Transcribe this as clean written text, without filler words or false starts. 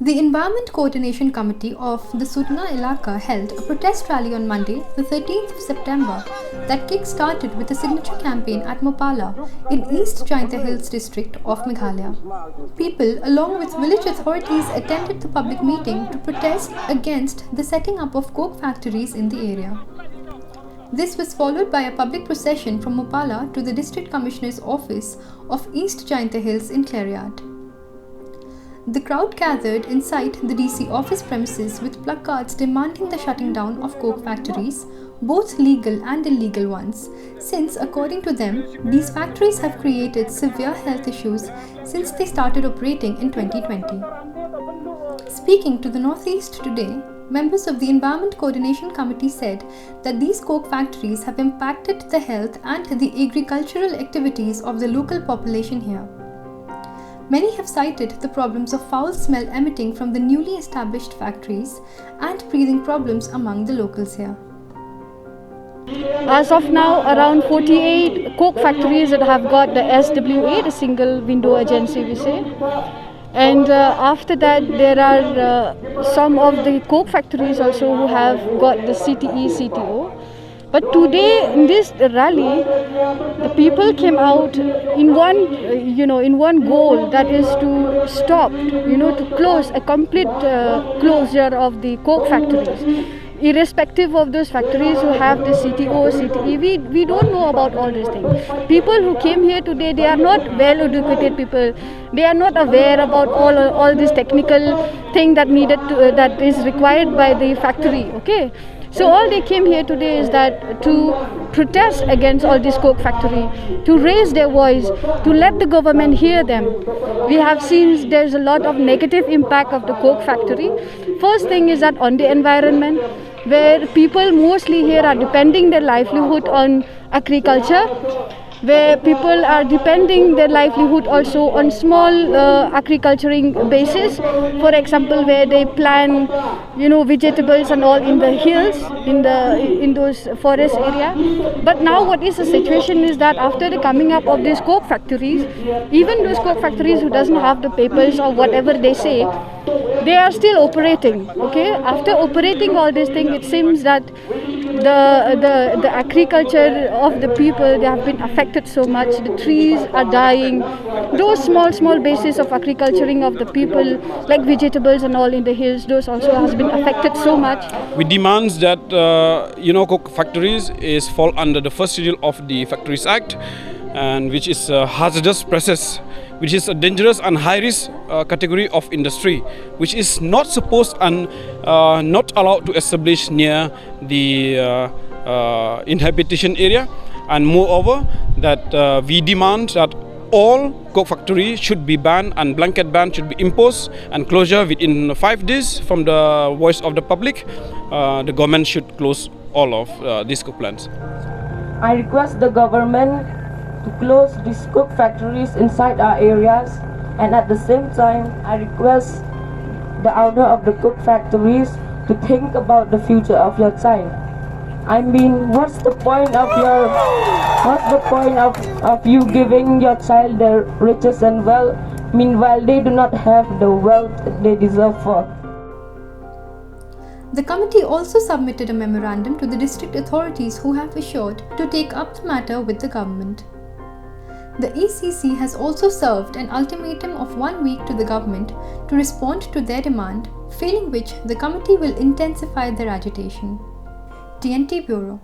The Environment Coordination Committee of the Sudna Ilaka held a protest rally on Monday, the 13th of September, that kick-started with a signature campaign at Mopala in East Jaintia Hills district of Meghalaya. People, along with village authorities, attended the public meeting to protest against the setting up of coke factories in the area. This was followed by a public procession from Mopala to the District Commissioner's office of East Jaintia Hills in Clariat. The crowd gathered inside the DC office premises with placards demanding the shutting down of coke factories, both legal and illegal ones, since according to them, these factories have created severe health issues since they started operating in 2020. Speaking to the Northeast today, members of the Environment Coordination Committee said that these coke factories have impacted the health and the agricultural activities of the local population here. Many have cited the problems of foul smell emitting from the newly established factories and breathing problems among the locals here. As of now, around 48 coke factories that have got the SWA, the single window agency we say. And after that, there are some of the coke factories also who have got the CTE, CTO. But today in this rally, the people came out in one goal, that is to stop, to close a complete closure of the coke factories. Irrespective of those factories who have the CTO, CTE, we don't know about all these things. People who came here today, they are not well-educated people. They are not aware about all this technical thing that is required by the factory. Okay. So all they came here today is that to protest against all this coke factory, to raise their voice, to let the government hear them. We have seen there's a lot of negative impact of the coke factory. First thing is that on the environment, where people mostly here are depending their livelihood on agriculture, where people are depending their livelihood also on small agriculturing basis. For example, where they plant, vegetables and all in the hills, in those forest area. But now what is the situation is that after the coming up of these coke factories, even those coke factories who doesn't have the papers or whatever they say, they are still operating. Okay, after operating all these things, it seems that the agriculture of the people, they have been affected so much. The trees are dying. Those small bases of agriculturing of the people, like vegetables and all in the hills, those also has been affected so much. We demand that coke factories is fall under the first schedule of the Factories Act, and which is a hazardous process, which is a dangerous and high risk category of industry, which is not supposed and not allowed to establish near the inhabitation area. And moreover, that we demand that all coke factories should be banned and blanket ban should be imposed and closure within 5 days from the voice of the public. The government should close all of these coke plants. I request the government to close these coke factories inside our areas, and at the same time I request the owner of the coke factories to think about the future of your child. I mean, what's the point of you giving your child the riches and wealth, meanwhile they do not have the wealth they deserve for? The committee also submitted a memorandum to the district authorities who have assured to take up the matter with the government. The ECC has also served an ultimatum of 1 week to the government to respond to their demand, failing which the committee will intensify their agitation. TNT Bureau.